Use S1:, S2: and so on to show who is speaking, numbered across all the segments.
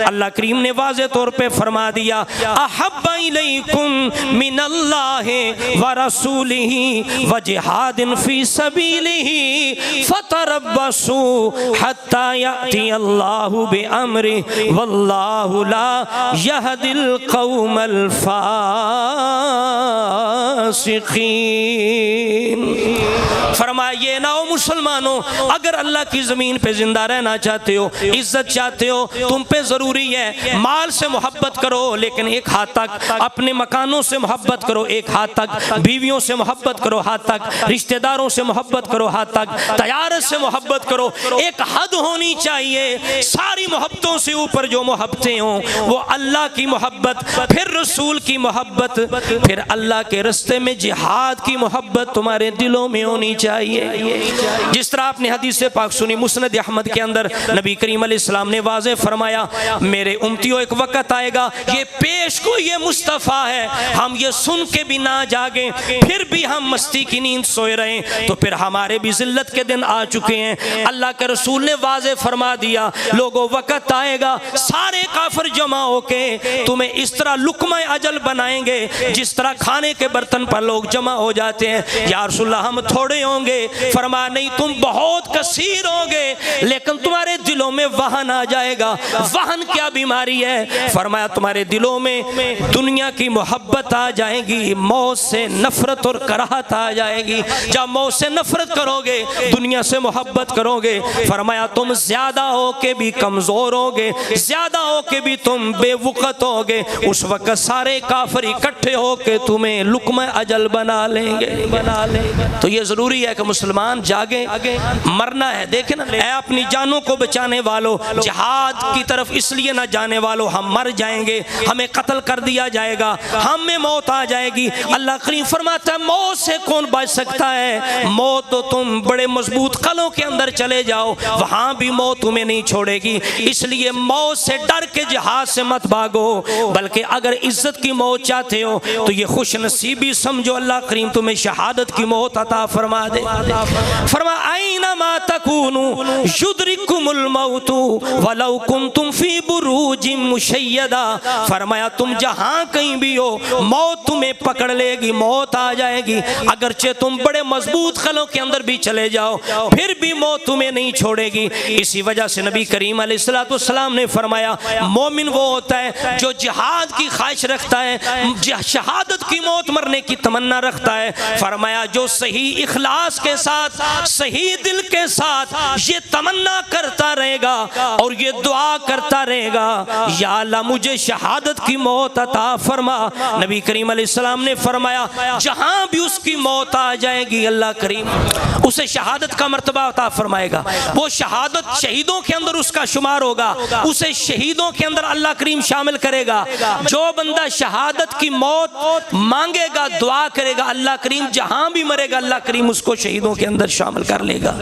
S1: अल्लाह करीम ने वाज़े तौर पे फरमा दिया अहब्बा इलैकुम मिनल्लाहि व रसूलिही व जिहादिन फी सबीलिही फतरब्बसू हत्ता याती अल्लाहु बिअम्रि वल्लाहु ला यहदिल कौमल फासिकीन। फरमाइए ना ओ मुसलमानों, अगर अल्लाह की ज़मीन पे जिंदा रहना चाहते हो, इज्जत चाहते हो, तुम पे ज़रूरी है माल से मोहब्बत करो लेकिन एक हाथ तक, अपने मकानों से मोहब्बत करो एक हाथ तक, बीवियों से मोहब्बत करो हाथ तक, रिश्तेदारों से मोहब्बत करो हाथ तक, तैयारत से मोहब्बत करो। एक हद होनी चाहिए। सारी मोहब्बतों से ऊपर जो मोहब्बतें हों वो अल्लाह की मोहब्बत, फिर रसूल की मोहब्बत, फिर अल्लाह के रास्ते में जिहाद की मोहब्बत तुम्हारे दिलों में होनी चाहिए। जिस तरह आपने हदीस पाक सुनी मुस्नद अहमद के अंदर, नबी करीम अलैहिस्सलाम ने वाज़े फरमाया मेरे उम्मतियों एक वक़्त आएगा, ये पेश को ये मुस्तफ़ा है, हम ये सुन के भी ना जागे, फिर भी हम मस्ती की नींद सोए रहे, तो फिर हमारे भी ज़िल्लत के दिन आ चुके हैं। अल्लाह के रसूल ने वाज़े फरमा दिया लोगों वक़्त आएगा सारे काफिर जमा होके तुम्हें इस तरह लुक़मा अजल बनाएंगे जिस तरह खाने के बर्तन पर लोग जमा हो जाते हैं। या रसूलल्लाह हम थोड़े होंगे, फरमा नहीं तुम बहुत कसीर होंगे लेकिन तुम्हारे दिलों में वहन आ जाएगा। वहन क्या बीमारी है? फरमाया तुम्हारे दिलों में दुनिया की मोहब्बत आ जाएगी, मौत से नफरत और कराहत आ जाएगी। जब मौत से नफरत करोगे, दुनिया से मोहब्बत करोगे, फरमाया तुम ज्यादा हो के भी कमजोर होगे, ज्यादा हो के भी तुम बेवकत होगे। उस वक्त सारे काफिर इकट्ठे हो के तुम्हें लुक़मा अजल बना लेंगे। तो ये जरूरी है कि मुसलमान जागे, मरना है। देखे ना, अपनी जानों को बचाने वालों, जिहाद की तरफ इसलिए ना जाने वालों, हम मर जाएंगे, हमें कत्ल कर दिया जाएगा, हमें मौत आ जाएगी। अल्लाह करीम फरमाता है मौत से कौन बच सकता है? मौत तो तुम बड़े मजबूत कलों के अंदर चले जाओ, वहां भी मौत तुम्हें नहीं छोड़ेगी। इसलिए मौत से डर के जिहाद से मत भागो, बल्कि अगर इज्जत की मौत चाहते हो तो ये खुश नसीबी समझो, अल्लाह करीम तुम्हें शहादत की मौत अता फरमा दे। फरमा आईना मा तकूनु युद्रिकुमुल मौतु वलौ कुंतुम फी बुरूजिम मुशय्यदा। फरमाया तुम जहां कहीं भी हो मौत तुम्हें पकड़ लेगी, मौत आ जाएगी। अगरचे तुम बड़े मजबूत खलों के अंदर भी चले जाओ फिर भी मौत तुम्हें नहीं छोड़ेगी। इसी वजह से नबी करीम अलैहिस्सलाम ने फरमाया मोमिन वो होता है जो जिहाद की ख्वाहिश रखता है, शहादत की मौत मरने की तमन्ना रखता है। फरमाया जो सही इखलास के साथ, सही दिल के साथ ये तमन्ना करता रहेगा और ये दुआ करता रहेगा या अल्लाह मुझे शहादत की मौत अता फरमा। नबी करीम अलैहिस्सलाम ने फरमाया जहां भी उसकी मौत आ जाएगी अल्लाह करीम उसे शहादत का मर्तबा अता फरमाएगा। वो शहादत शहीदों के अंदर उसका शुमार होगा, उसे शहीदों के अंदर अल्लाह करीम शामिल करेगा। जो बंदा शहादत की मौत मांगेगा, दुआ करेगा, अल्लाह करीम जहां भी मरेगा अल्लाह करीम उसको शहीदों के अंदर शामिल कर लेगा।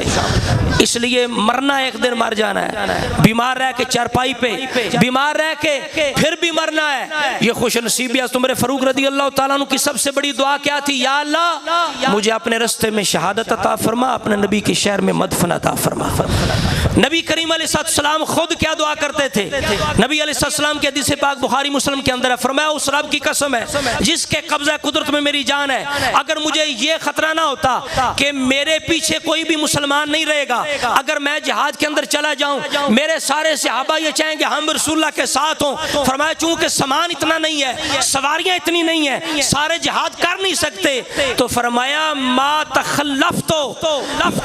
S1: इसलिए मरना एक दिन मर जाना है। बीमार रह के चारपाई पे, बीमार रह के फिर भी मरना है। ये खुश नसीबी उमर फारूक रज़ी अल्लाह तआला अन्हु की सबसे बड़ी दुआ क्या थी? या अल्लाह मुझे अपने रास्ते में शहादत अता फरमा, अपने नबी के शहर में मदफन अता फरमा। नबी करीम अलैहिस्सलाम खुद क्या दुआ करते थे? नबी अलैहिस्सलाम की हदीस पाक बुखारी मुस्लिम के अंदर है, फरमाया उस रब की कसम है जिसके कब्ज़ा कुदरत में मेरी जान है, अगर मुझे ये खतरा ना होता कि मेरे पीछे कोई भी मुसलमान नहीं रहेगा, अगर मैं जिहाद के अंदर चला जाऊं, मेरे सारे सहाबा ये चाहेंगे हम रसूलुल्लाह के साथ हों। फरमाया चूंकि सामान इतना नहीं है, सवारियां इतनी नहीं है, सारे जिहाद कर नहीं सकते, तो फरमाया मा तखल्लफ्तु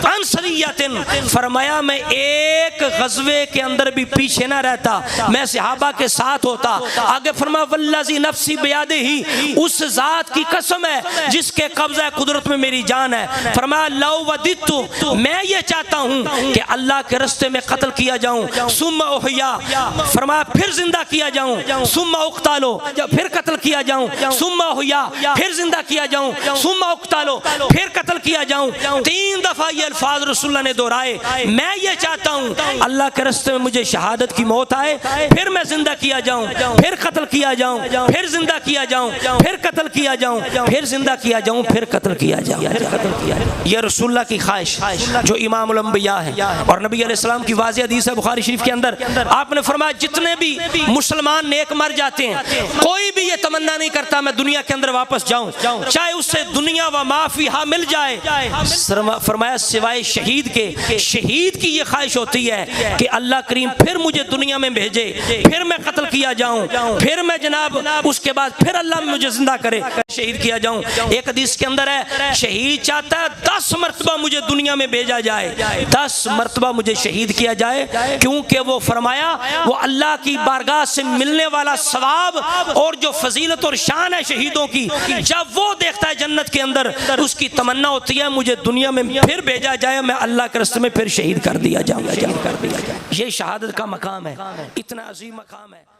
S1: अन सरियतिन, फरमाया मैं एक गज़वे के अंदर भी पीछे ना रहता, मैं सहाबा के साथ होता। आगे फरमाया वल्लज़ी नफ्सी बियदिही, उस जात की कसम है जिसके कब्ज़ा कुदरत में मेरी जान है। फरमाया लौ वदितु, मैं ये चाहता हूं कि अल्लाह के रास्ते में कत्ल किया जाऊं, सुम्मा उहया, फरमाया फिर जिंदा किया जाऊं, सुम्मा उक्तालो, फिर कत्ल किया जाऊं, सुम्मा उहया, फिर जिंदा किया जाऊं, सुम्मा उक्तालो, फिर कत्ल किया जाऊं। 3 दफा ये अल्फाज रसूलुल्लाह ने दोहराए। मैं ये चाहता हूं अल्लाह के रास्ते में मुझे शहादत की मौत आए, फिर मैं जिंदा किया जाऊं, फिर कत्ल किया जाऊं, फिर जिंदा किया जाऊं, फिर कत्ल किया जाऊं, फिर जिंदा किया जाऊं, फिर कत्ल किया जाऊं। ये रसूलुल्लाह की ख्वाहिश जो इमामुल अंबिया है। और नबी अलैहिस्सलाम की वाज़ेह हदीस है बुखारी शरीफ के अंदर, आपने फरमाया फरमाया जितने भी मुसलमान नेक मर जाते हैं कोई भी ये तमन्ना नहीं करता मैं दुनिया के अंदर वापस जाऊं, चाहे उससे दुनिया व माफिया मिल जाए। फरमाया सिवाय शहीद के, शहीद की ये ख्वाहिश होती है कि अल्लाह करीम फिर मुझे दुनिया में भेजे, फिर मैं कत्ल किया जाऊं, फिर मैं जनाब उसके बाद फिर अल्लाह मुझे जिंदा करे, शहीद किया जाऊं। एक हदीस के अंदर है शहीद चाहता है 10 मरतबा मुझे दुनिया में भेजा जाए, 10 मरतबा मुझे शहीद किया जाए, क्योंकि वो फरमाया वो अल्लाह की बारगाह से मिलने वाला सवाब और जो फजीलत और शान है शहीदों की, जब वो देखता है जन्नत के अंदर उसकी तमन्ना होती है मुझे दुनिया में फिर भेजा जाए, मैं अल्लाह के रास्ते में फिर शहीद कर दिया जाऊंगा। ये शहादत का मकाम है, इतना अजीम मकाम है।